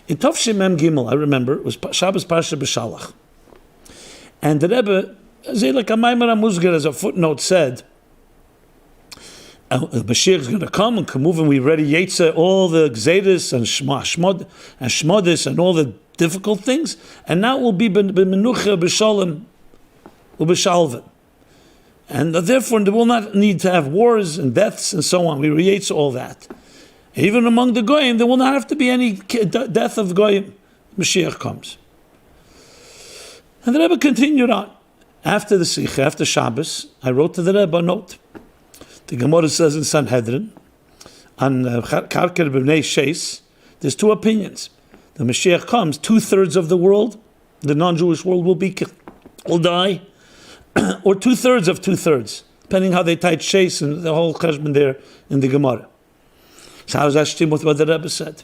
In Tov Shem Mem Gimel, I remember, it was Shabbos Parsha B'Shalach. And the Rebbe, like a Maimar HaMuzgar, as a footnote said, Moshiach is going to come and move, and we ready Yetzer all the Gzeiris and Shmodis and all the difficult things, and now it will be B'Menucha, B'Shalom, U'B'Shalvim. And therefore, they will not need to have wars and deaths and so on. We re-Yetzer all that. Even among the Goyim, there will not have to be any death of Goyim. Moshiach comes. And the Rebbe continued on. After the Sikha, after Shabbos, I wrote to the Rebbe a note. The Gemara says in Sanhedrin, on Karker B'nei Sheis, there's two opinions. The Mashiach comes, 2/3 of the world, the non-Jewish world will die, or 2/3 of 2/3, depending how they tied Sheis and the whole cheshbon there in the Gemara. So I was asking what the Rebbe said.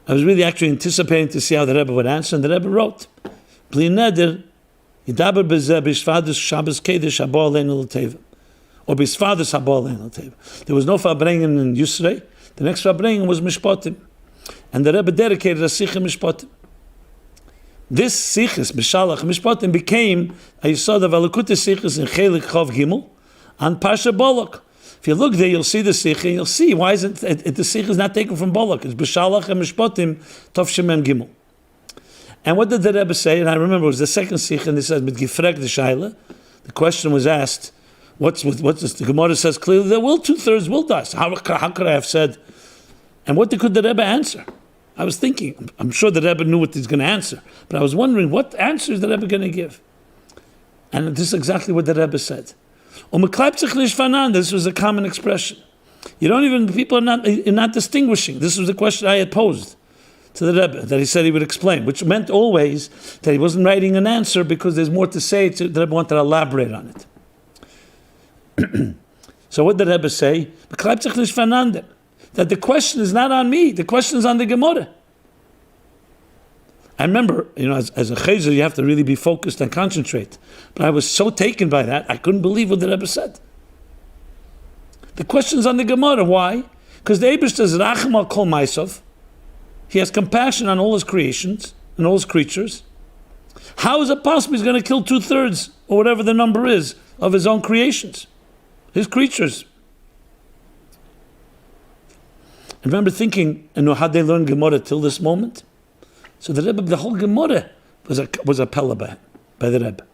I was really actually anticipating to see how the Rebbe would answer, and the Rebbe wrote, Bli neder, yidaber bezeh b'shvadus Shabbos kedesh haba aleinu l'teva. Or b'shvadus haba aleinu l'teva. There was no Farbrengen in Yisrei. The next Farbrengen was Mishpatim. And the Rebbe dedicated a Sikha Mishpatim. This Sichas, B'Shalach Mishpatim, became a Yisod of Alukut Sichas in Chelik Chav Gimel on Parsha Balak. If you look there, you'll see the Sikha, and you'll see why isn't the Sikha is not taken from Balak. It's B'Shalach and Mishpatim, Tov Shem Mem Gimel. And what did the Rebbe say? And I remember it was the second Sikha, and it says, Mit Gifrek the Shaila. The question was asked, what's this? The Gemara says clearly that 2/3 will die. So how could I have said? And what could the Rebbe answer? I was thinking, I'm sure the Rebbe knew what he's going to answer, but I was wondering, what answer is the Rebbe going to give? And this is exactly what the Rebbe said. This was a common expression. People are not distinguishing. This was the question I had posed to the Rebbe, that he said he would explain, which meant always that he wasn't writing an answer because there's more to say, the Rebbe wanted to elaborate on it. So what did the Rebbe say? That the question is not on me, the question is on the Gemara. I remember, as a chazer, you have to really be focused and concentrate. But I was so taken by that, I couldn't believe what the Rebbe said. The question is on the Gemara. Why? Because the Eibush says, Rachem al kol ma'asov. He has compassion on all his creations and all his creatures. How is it possible he's going to kill 2/3, or whatever the number is, of his own creations, his creatures? I remember thinking, how they learn Gemara till this moment. So the Rebbe, the whole Gemara was a pella by the Rebbe,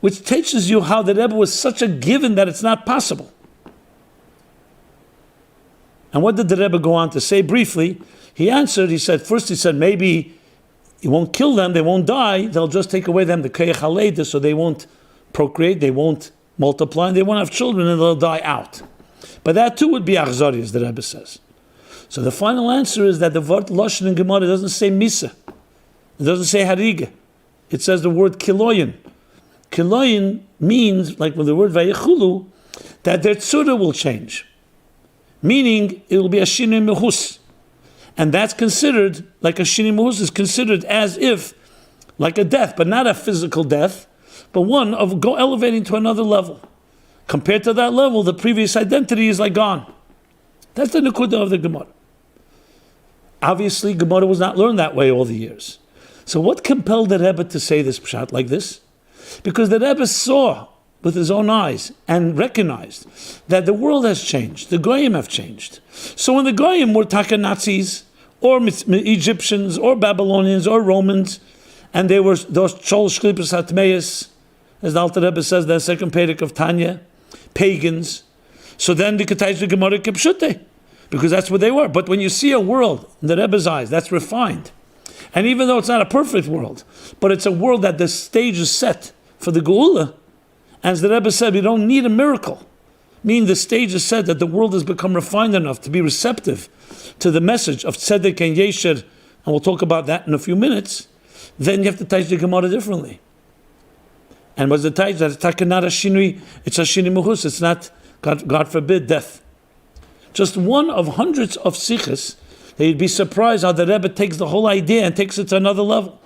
which teaches you how the Rebbe was such a given that it's not possible. And what did the Rebbe go on to say briefly? He said, maybe he won't kill them, they won't die, they'll just take away them, the Kayach HaLeida, so they won't procreate, they won't multiply, and they won't have children, and they'll die out. But that too would be Achzari, as the Rebbe says. So the final answer is that the word Lashon in Gemara doesn't say Misa. It doesn't say Hariga. It says the word Kiloyin. Kiloyin means, like with the word Vayechulu, that their tzura will change. Meaning, it will be a Shinei Mehus. And that's considered, like a Shinei Mehus is considered as if, like a death, but not a physical death, but one of elevating to another level. Compared to that level, the previous identity is like gone. That's the Nekudah of the Gemara. Obviously, Gemara was not learned that way all the years. So what compelled the Rebbe to say this pshat like this? Because the Rebbe saw with his own eyes and recognized that the world has changed. The Goyim have changed. So when the Goyim were Taka Nazis, or Egyptians, or Babylonians, or Romans, and they were those Chol Shlipas Hatmeis, as the Alter Rebbe says, the second Perek of Tanya, pagans. So then the Ketayz Gemara Kipshute, because that's what they were. But when you see a world in the Rebbe's eyes, that's refined. And even though it's not a perfect world, but it's a world that the stage is set for the Geula, as the Rebbe said, we don't need a miracle. Meaning the stage is set that the world has become refined enough to be receptive to the message of Tzedek and Yesher, and we'll talk about that in a few minutes. Then you have to teach the Gemara differently. And what's the teach? That it's not a shinui, it's a shinui muhus, it's not, God forbid, death. Just one of hundreds of sikhs, that you'd be surprised how the Rebbe takes the whole idea and takes it to another level.